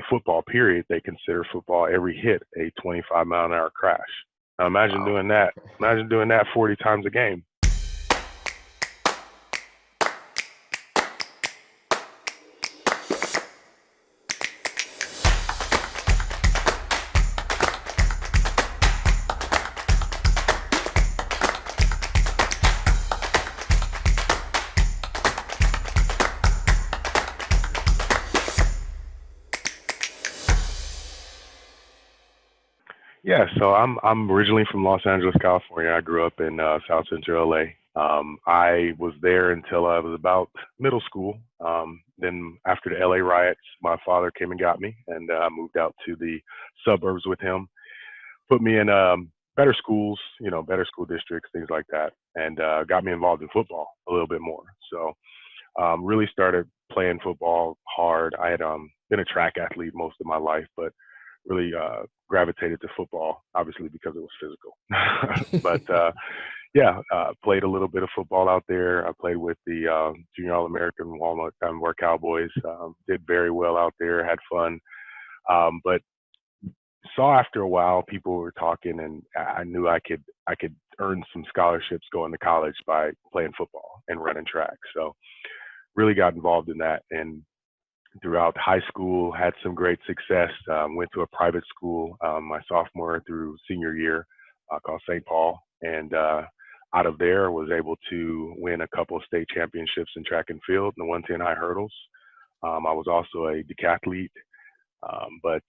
football period, they consider football every hit a 25-mile-an-hour crash. Now imagine Wow. doing that. Imagine doing that 40 times a game. Yeah, so I'm originally from Los Angeles, California. I grew up in South Central LA. I was there until I was about middle school. Then after the LA riots, my father came and got me, and I moved out to the suburbs with him. Put me in better schools, better school districts, things like that, and got me involved in football a little bit more. So really started playing football hard. I had been a track athlete most of my life, but really gravitated to football, obviously because it was physical. But yeah, played a little bit of football out there. I played with the Junior All-American Walnut War Cowboys. Did very well out there, had fun. But saw after a while people were talking, and I knew I could earn some scholarships going to college by playing football and running track. So really got involved in that, and throughout high school had some great success. Went to a private school my sophomore through senior year called St. Paul, and out of there was able to win a couple of state championships in track and field and the 110 high hurdles. I was also a decathlete, but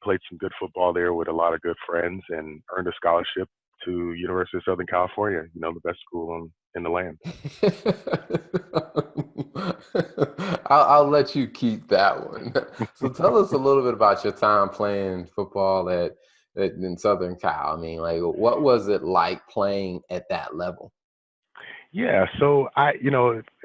played some good football there with a lot of good friends and earned a scholarship to University of Southern California, the best school in the land. I'll let you keep that one. So tell us a little bit about your time playing football in Southern Cal. I mean, like, what was it like playing at that level? Yeah, so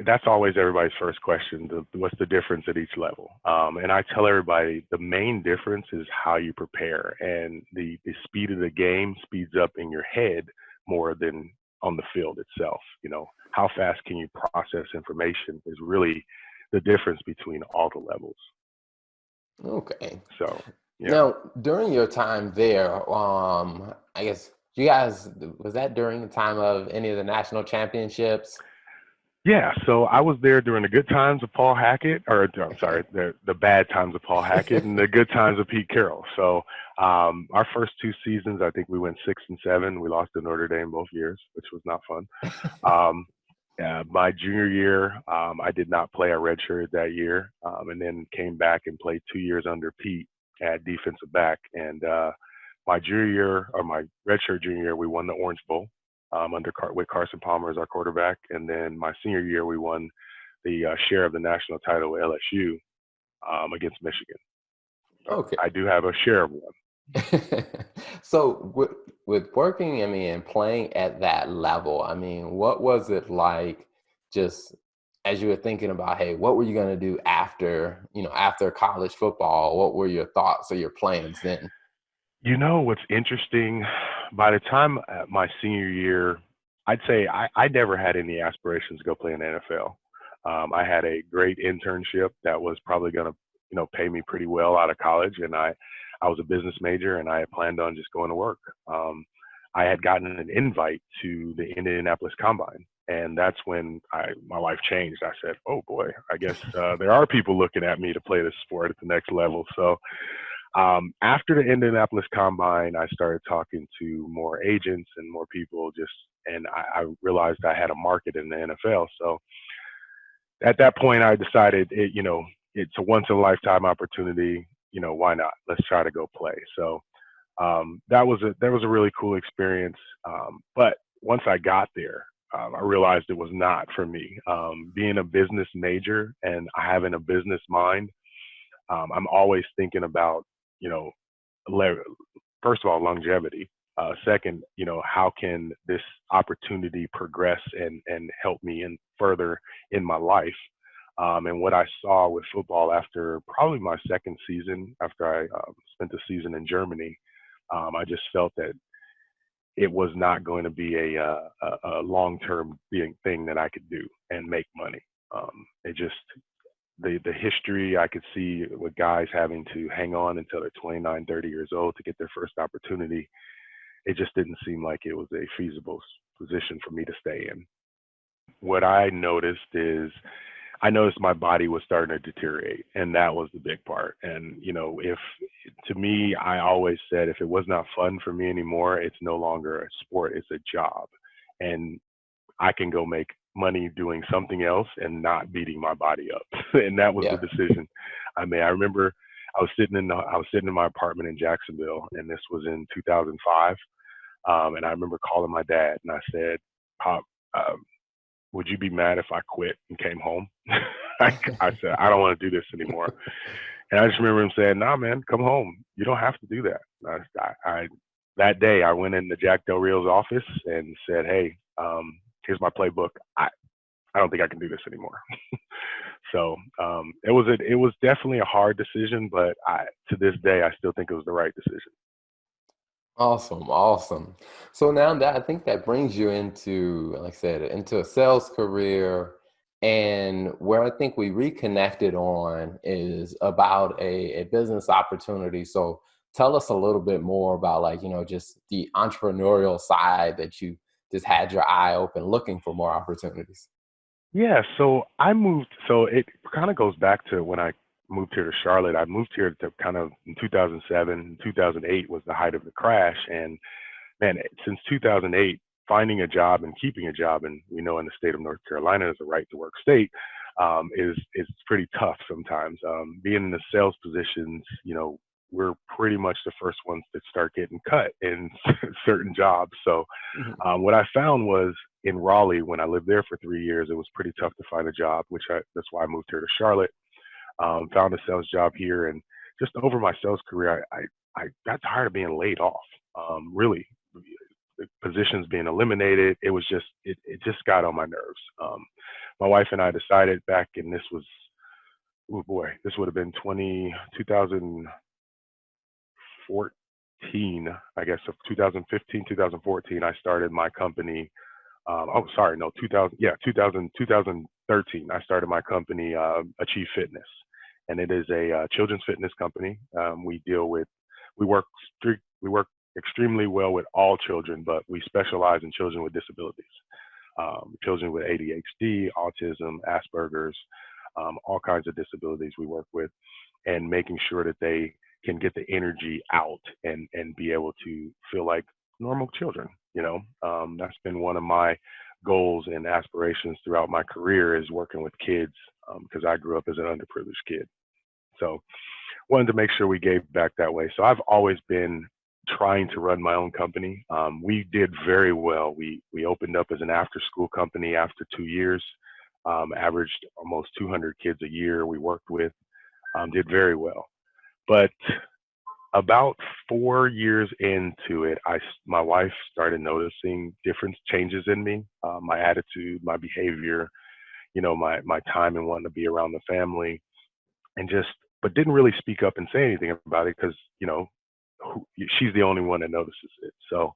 that's always everybody's first question. What's the difference at each level? And I tell everybody the main difference is how you prepare, and the speed of the game speeds up in your head more than on the field itself. How fast can you process information is really the difference between all the levels. Okay. So, yeah. Now, during your time there, I guess you guys, was that during the time of any of the national championships? Yeah, so I was there during the good times of Paul Hackett, or I'm sorry, the bad times of Paul Hackett and the good times of Pete Carroll. So our first two seasons, I think we went 6-7. We lost to Notre Dame both years, which was not fun. Um, my junior year, I did not play a redshirt that year, and then came back and played 2 years under Pete at defensive back. And my junior year, or my redshirt junior year, we won the Orange Bowl with Carson Palmer as our quarterback. And then my senior year, we won the share of the national title with LSU against Michigan. So Okay. I do have a share of one. So with working, I mean, and playing at that level, I mean, what was it like just as you were thinking about, hey, what were you going to do after college football? What were your thoughts or your plans then? What's interesting? By the time my senior year, I'd say I never had any aspirations to go play in the NFL. I had a great internship that was probably going to, pay me pretty well out of college, and I was a business major, and I had planned on just going to work. I had gotten an invite to the Indianapolis Combine, and that's when my life changed. I said, "Oh boy, I guess there are people looking at me to play this sport at the next level." So after the Indianapolis Combine, I started talking to more agents and more people and I realized I had a market in the NFL. So at that point, I decided it's a once in a lifetime opportunity. Why not? Let's try to go play. So that was a really cool experience. But once I got there, I realized it was not for me. Being a business major and having a business mind, I'm always thinking about, you know, le- first of all, longevity. Second, how can this opportunity progress and help me in further in my life? And what I saw with football after probably my second season, after I spent the season in Germany, I just felt that it was not going to be a long-term thing that I could do and make money. It just the history I could see with guys having to hang on until they're 29, 30 years old to get their first opportunity, it just didn't seem like it was a feasible position for me to stay in. What I noticed is I noticed my body was starting to deteriorate, and that was the big part. And, if to me, I always said if it was not fun for me anymore, it's no longer a sport, it's a job. And I can go make money doing something else and not beating my body up. And that was the Yeah. decision I made. I remember I was sitting in my apartment in Jacksonville, and this was in 2005. And I remember calling my dad, and I said, "Pop, um, would you be mad if I quit and came home?" I said, "I don't want to do this anymore." And I just remember him saying, "Nah, man, come home. You don't have to do that." That day I went into Jack Del Rio's office and said, "Hey, here's my playbook. I don't think I can do this anymore." So it was definitely a hard decision, but to this day I still think it was the right decision. Awesome, awesome. So now that I think that brings you into, like I said, into a sales career, and where I think we reconnected on is about a business opportunity. So tell us a little bit more about, like, just the entrepreneurial side that you just had your eye open looking for more opportunities. Yeah, so I moved. So it kind of goes back to when I moved here to Charlotte. I moved here to kind of in 2007. 2008 was the height of the crash, and man, since 2008, finding a job and keeping a job, and we know in the state of North Carolina is a right to work state, is pretty tough sometimes. Being in the sales positions, we're pretty much the first ones that start getting cut in certain jobs. So Mhm. what I found was in Raleigh, when I lived there for 3 years, it was pretty tough to find a job, that's why I moved here to Charlotte. Found a sales job here, and just over my sales career, I got tired of being laid off. Really, the positions being eliminated, it just got on my nerves. My wife and I decided back, and this was, oh boy, this would have been 2014, I guess, of 2015, 2014. I started my company. Oh, sorry, no, 2000, yeah, 2013. I started my company, Achieve Fitness, and it is a children's fitness company. We work, we work extremely well with all children, but we specialize in children with disabilities, children with ADHD, autism, Asperger's, all kinds of disabilities we work with, and making sure that they can get the energy out and be able to feel like normal children. That's been one of my goals and aspirations throughout my career is working with kids, because I grew up as an underprivileged kid. So wanted to make sure we gave back that way. So I've always been trying to run my own company. We did very well. We opened up as an after school company after 2 years, averaged almost 200 kids a year we worked with, did very well. But about 4 years into it, my wife started noticing different changes in me, my attitude, my behavior, my time and wanting to be around the family, and but didn't really speak up and say anything about it because, she's the only one that notices it. So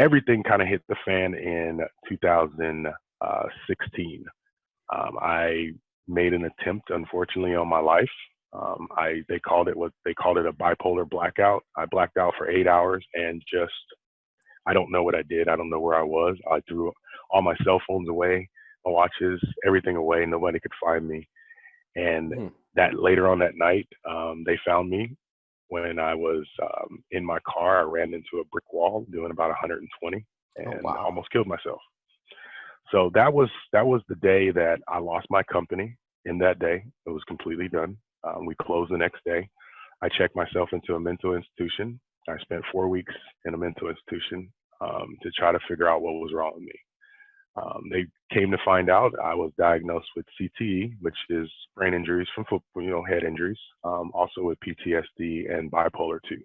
everything kind of hit the fan in 2016. I made an attempt, unfortunately, on my life. They called it a bipolar blackout. I blacked out for 8 hours and I don't know what I did. I don't know where I was. I threw all my cell phones away, my watches, everything away. Nobody could find me. And Mhm. that later on that night, they found me when I was in my car. I ran into a brick wall doing about 120 Oh, and wow. almost killed myself. So that was the day that I lost my company. In that day, it was completely done. We closed the next day. I checked myself into a mental institution. I spent 4 weeks in a mental institution, to try to figure out what was wrong with me. They came to find out I was diagnosed with CTE, which is brain injuries from football, head injuries, also with PTSD and bipolar 2.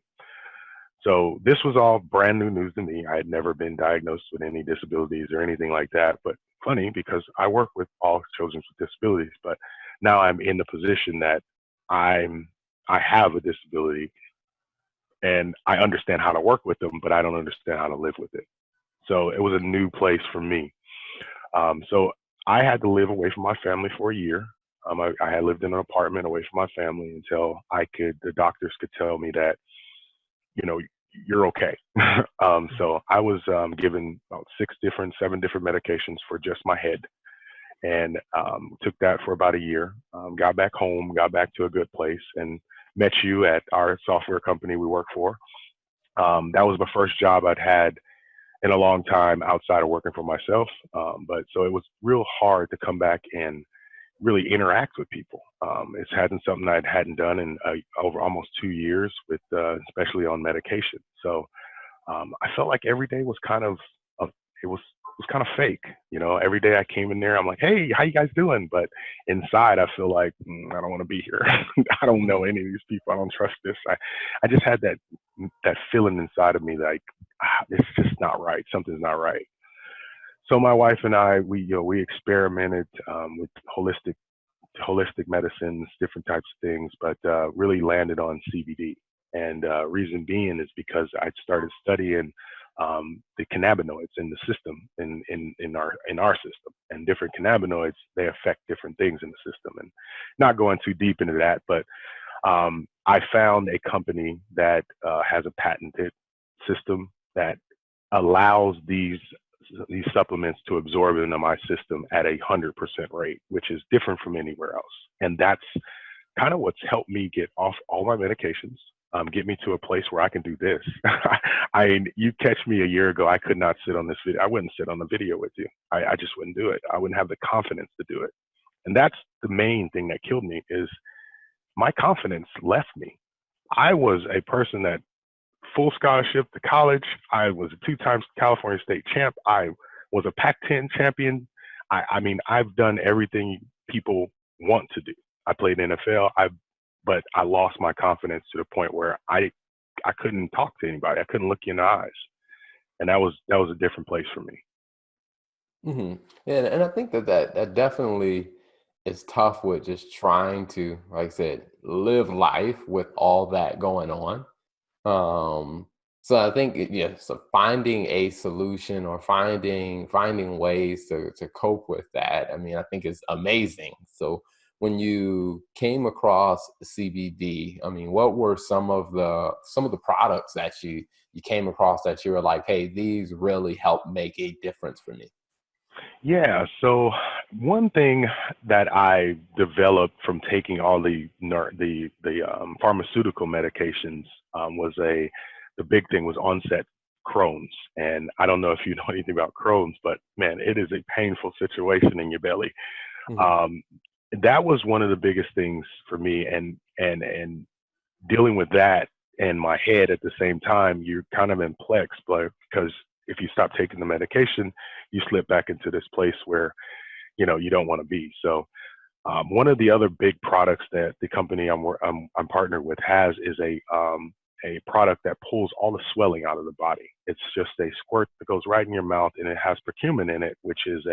So this was all brand new news to me. I had never been diagnosed with any disabilities or anything like that. But funny because I work with all children with disabilities, but now I'm in the position that I'm I have a disability and I understand how to work with them, but I don't understand how to live with it. So it was a new place for me. So I had to live away from my family for a year. I had lived in an apartment away from my family until the doctors could tell me that, you know, you're okay. So I was given about 7 different medications for just my head, and took that for about a year. Got back home, got back to a good place, and met you at our software company we work for. That was my first job I'd had in a long time outside of working for myself. But so it was real hard to come back and really interact with people. It's hadn't something I hadn't done in over almost 2 years, with especially on medication. So I felt like every day was kind of it was kind of fake. You know, every day I came in there, I'm like, hey, how you guys doing? But inside, I feel like I don't want to be here. I don't know any of these people. I don't trust this. I just had that feeling inside of me like it's just not right. Something's not right. So my wife and I, we experimented with holistic medicines, different types of things, but really landed on CBD. And reason being is because I started studying the cannabinoids in the system, in our system, and different cannabinoids, they affect different things in the system. And not going too deep into that, but I found a company that has a patented system that allows these supplements to absorb into my system at 100% rate, which is different from anywhere else. And that's kind of what's helped me get off all my medications, get me to a place where I can do this. You catch me a year ago, I could not sit on this video. I wouldn't sit on the video with you. I just wouldn't do it. I wouldn't have the confidence to do it. And that's the main thing that killed me, is my confidence left me. I was a person that full scholarship to college. I was a 2 times California state champ. I was a Pac-10 champion. I mean, I've done everything people want to do. I played NFL, but I lost my confidence to the point where I couldn't talk to anybody. I couldn't look you in the eyes. And that was a different place for me. Mm-hmm. Yeah, and I think that definitely is tough with just trying to, like I said, live life with all that going on. So I think, yeah, so finding a solution or finding ways to cope with that, I mean, I think is amazing. So when you came across CBD, I mean, what were some of the products that you came across that you were like, hey, these really help make a difference for me? Yeah. So one thing that I developed from taking all the pharmaceutical medications the big thing was onset Crohn's. And I don't know if you know anything about Crohn's, but man, it is a painful situation in your belly. Hmm. Um, that was one of the biggest things for me, and dealing with that and my head at the same time, you're kind of in plex, but because if you stop taking the medication, you slip back into this place where you don't want to be. So one of the other big products that the company I'm partnered with has is a product that pulls all the swelling out of the body. It's just a squirt that goes right in your mouth, and it has curcumin in it, which is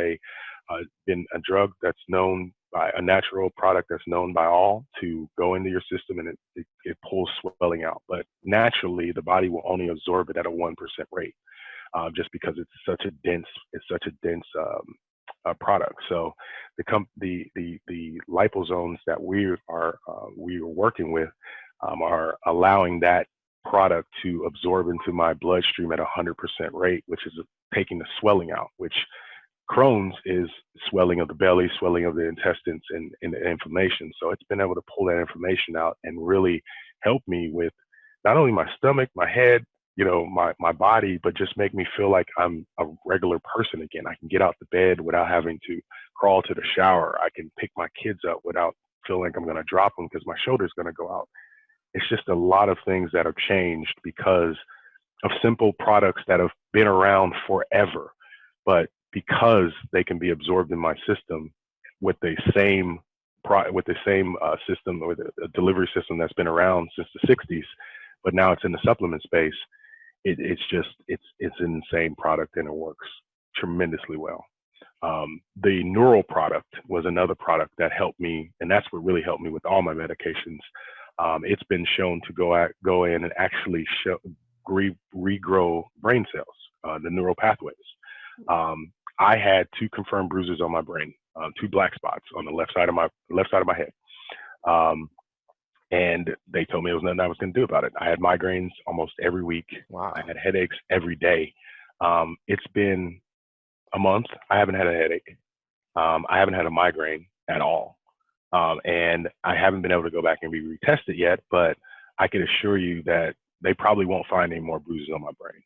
been a drug that's known by a natural product that's known by all to go into your system, and it pulls swelling out. But naturally, the body will only absorb it at a 1% rate, just because it's such a dense product. So the liposomes that we are working with are allowing that product to absorb into my bloodstream at 100% rate, which is taking the swelling out, which Crohn's is swelling of the belly, swelling of the intestines, and inflammation. So it's been able to pull that information out and really help me with not only my stomach, my head, my body, but just make me feel like I'm a regular person again. I can get out the bed without having to crawl to the shower. I can pick my kids up without feeling like I'm going to drop them because my shoulder's going to go out. It's just a lot of things that have changed because of simple products that have been around forever, but because they can be absorbed in my system with the same system, or the delivery system that's been around since the 60s, but now it's in the supplement space. It's an insane product, and it works tremendously well. The neural product was another product that helped me, and that's what really helped me with all my medications. It's been shown to go in and actually regrow brain cells, the neural pathways. I had 2 confirmed bruises on my brain. two black spots on the left side of my head. Um, and they told me it was nothing I was going to do about it. I had migraines almost every week. I Wow. had headaches every day. It's been a month. I haven't had a headache. I haven't had a migraine at all. And I haven't been able to go back and be retested yet, but I can assure you that they probably won't find any more bruises on my brain.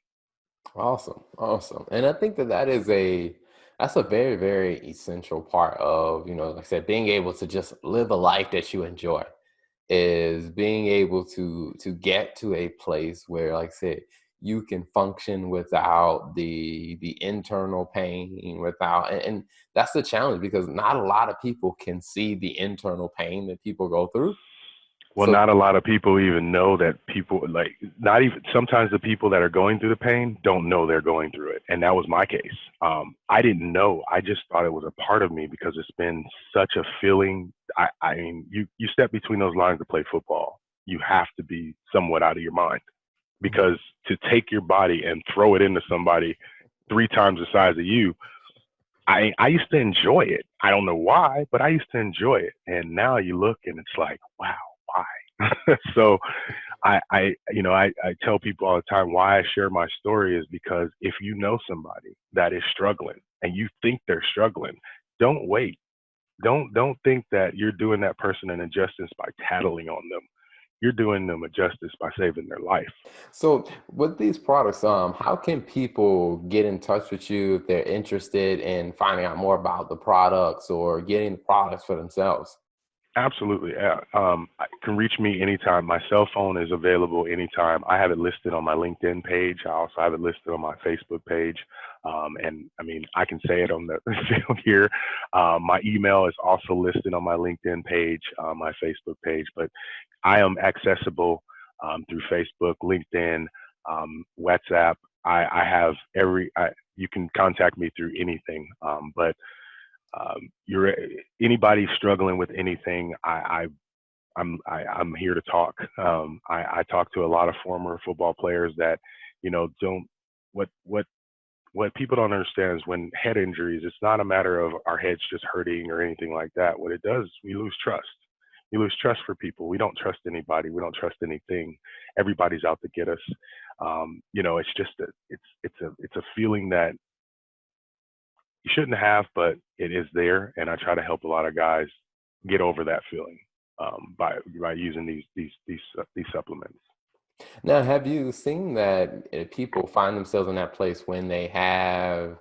Awesome. Awesome. And I think that that's a very, very essential part of, like I said, being able to just live a life that you enjoy, is being able to get to a place where, like I said, you can function without the internal pain, without, and that's the challenge, because not a lot of people can see the internal pain that people go through. Well, So not a lot of people even know that people like not even sometimes the people that are going through the pain don't know they're going through it. And that was my case. I didn't know. I just thought it was a part of me because it's been such a feeling. I mean, you step between those lines to play football. You have to be somewhat out of your mind Mhm. because to take your body and throw it into somebody three times the size of you, I used to enjoy it. I don't know why, but I used to enjoy it. And now you look and it's like, wow, why? So I tell people all the time why I share my story is because if you know somebody that is struggling and you think they're struggling, don't wait. Don't think that you're doing that person an injustice by tattling on them. You're doing them a justice by saving their life. So with these products, how can people get in touch with you if they're interested in finding out more about the products or getting the products for themselves? Absolutely. Yeah. You can reach me anytime. My cell phone is available anytime. I have it listed on my LinkedIn page. I also have it listed on my Facebook page. And I mean, I can say it on the field here. My email is also listed on my LinkedIn page, my Facebook page, but I am accessible through Facebook, LinkedIn, WhatsApp. I have you can contact me through anything. But you're anybody struggling with anything, I'm here to talk. I talk to a lot of former football players that don't what what what people don't understand is when head injuries, it's not a matter of our heads just hurting or anything like that. What it does, we lose trust. We lose trust for people. We don't trust anybody. We don't trust anything. Everybody's out to get us. It's just it's a feeling that you shouldn't have, but it is there, and I try to help a lot of guys get over that feeling by using these supplements. Now, have you seen that people find themselves in that place when they have,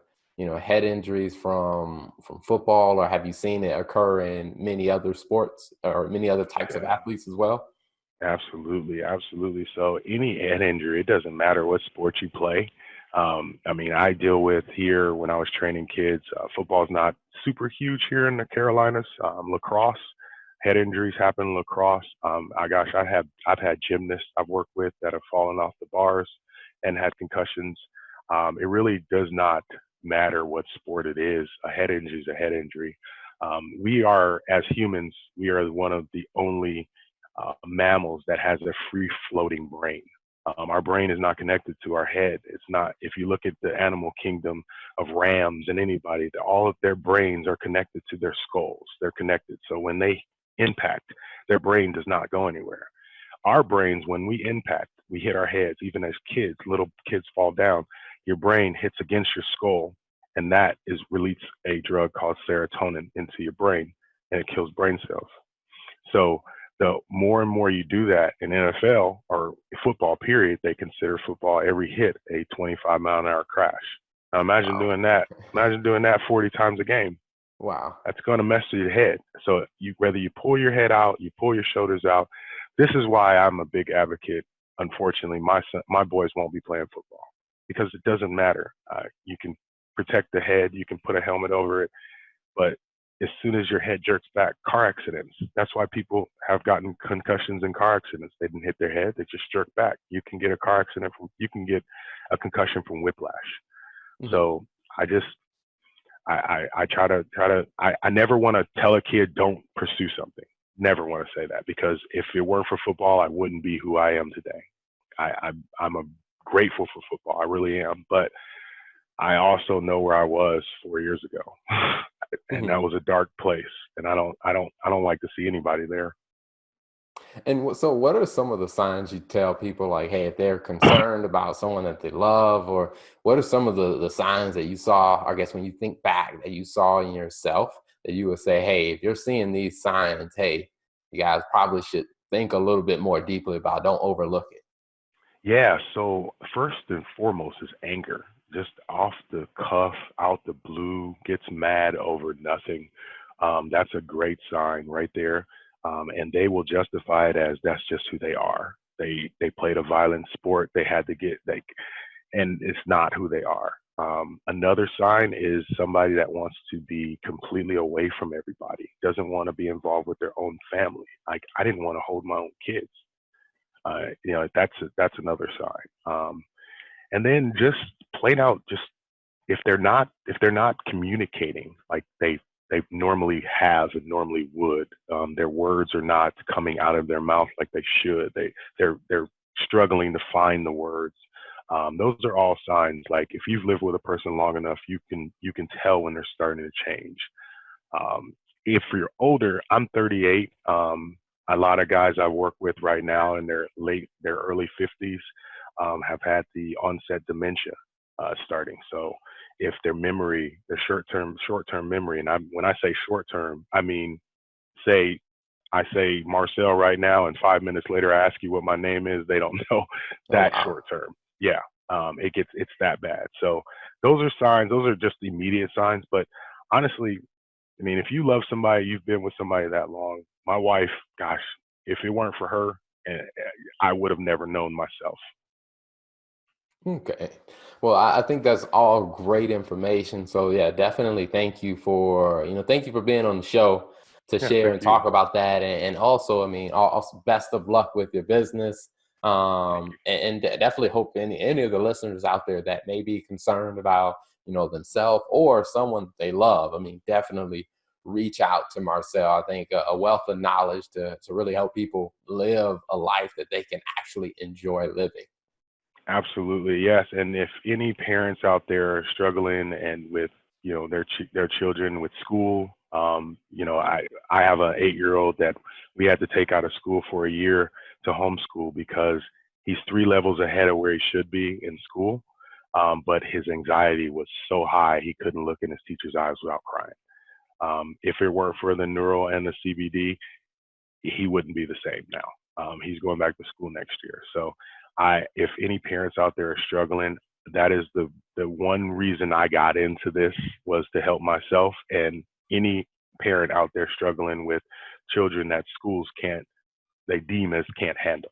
head injuries from football, or have you seen it occur in many other sports or many other types of Yeah, athletes as well? absolutely, absolutely. So any head injury, it doesn't matter what sport you play. I mean, I deal with here when I was training kids. Football is not super huge here in the Carolinas. Lacrosse, head injuries happen in lacrosse. I've had gymnasts I've worked with that have fallen off the bars and had concussions. It really does not matter what sport it is. A head injury is a head injury. We are, as humans, we are one of the only mammals that has a free floating brain. Our brain is not connected to our head. It's not, if you look at the animal kingdom of rams and anybody, all of their brains are connected to their skulls. They're connected. So when they impact, their brain does not go anywhere. Our brains, when we impact, we hit our heads, even as kids, little kids fall down, your brain hits against your skull, and that is release a drug called serotonin into your brain, and it kills brain cells. So the more and more you do that in NFL or football, period, they consider football every hit a 25-mile-an-hour crash. Now imagine Wow. doing that. Imagine doing that 40 times a game. Wow. That's going to mess with your head. So whether you pull your head out, you pull your shoulders out. This is why I'm a big advocate. Unfortunately, my boys won't be playing football because it doesn't matter. You can protect the head, you can put a helmet over it, but as soon as your head jerks back, car accidents. That's why people have gotten concussions in car accidents. They didn't hit their head; they just jerk back. You can get a car accident you can get a concussion from whiplash. Mhm. So I just I I never want to tell a kid don't pursue something. Never want to say that because if it weren't for football, I wouldn't be who I am today. I'm a grateful for football. I really am. But I also know where I was 4 years ago, and Mhm. that was a dark place. And I don't like to see anybody there. And so, what are some of the signs you tell people, like, hey, if they're concerned about someone that they love, or what are some of the signs that you saw, I guess, when you think back that you saw in yourself that you would say, hey, if you're seeing these signs, hey, you guys probably should think a little bit more deeply about, don't overlook it. Yeah, so first and foremost is anger. Just off the cuff, out the blue, gets mad over nothing. That's a great sign right there. And they will justify it as that's just who they are. They played a violent sport. They had to get like, and it's not who they are. Another sign is somebody that wants to be completely away from everybody, doesn't want to be involved with their own family. Like I didn't want to hold my own kids. That's another sign. And then just plain out, just if they're not communicating like they normally have and normally would, their words are not coming out of their mouth like they should. They're struggling to find the words. Those are all signs. Like if you've lived with a person long enough, you can tell when they're starting to change. If you're older, I'm 38. A lot of guys I work with right now in their early 50s have had the onset dementia starting. So if their short-term memory, and when I say short-term, I mean say I say Marcell right now, and 5 minutes later I ask you what my name is, they don't know Oh, that wow. short-term. Yeah, it's that bad. So those are signs. Those are just immediate signs. But honestly, I mean, if you love somebody, you've been with somebody that long. My wife, gosh, if it weren't for her, I would have never known myself. Okay. Well, I think that's all great information. So yeah, definitely thank you for being on the show to Yeah, share thank and you. talk about that. And also, I mean, also best of luck with your business. Thank you. Definitely hope any of the listeners out there that may be concerned about, themselves or someone they love. I mean, definitely reach out to Marcel. I think a wealth of knowledge to really help people live a life that they can actually enjoy living. Absolutely, yes. And if any parents out there are struggling and with their children with school, I have an 8-year-old that we had to take out of school for a year to homeschool because he's 3 levels ahead of where he should be in school, but his anxiety was so high he couldn't look in his teacher's eyes without crying. If it weren't for the neural and the CBD, he wouldn't be the same now. He's going back to school next year. So, if any parents out there are struggling, that is the one reason I got into this was to help myself and any parent out there struggling with children that schools can't they deem as can't handle.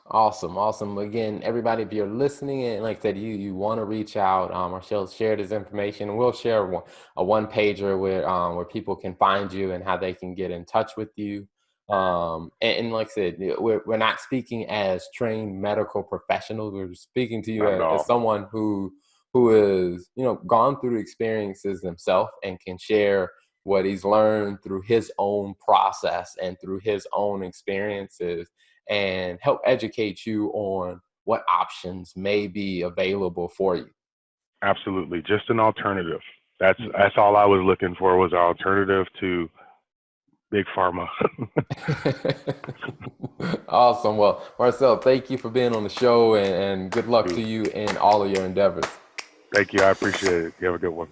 Awesome, awesome. Again, everybody, if you're listening and like I said, you want to reach out, or share this information, and we'll share a one pager where people can find you and how they can get in touch with you. And like I said, we're not speaking as trained medical professionals. We're speaking to you Not at as all. someone who is gone through experiences himself and can share what he's learned through his own process and through his own experiences and help educate you on what options may be available for you. Absolutely, just an alternative. That's Yeah. that's all I was looking for was an alternative to big pharma. Awesome. Well, Marcel, thank you for being on the show and good luck to Dude, you in all of your endeavors. thank you. I appreciate it. You have a good one.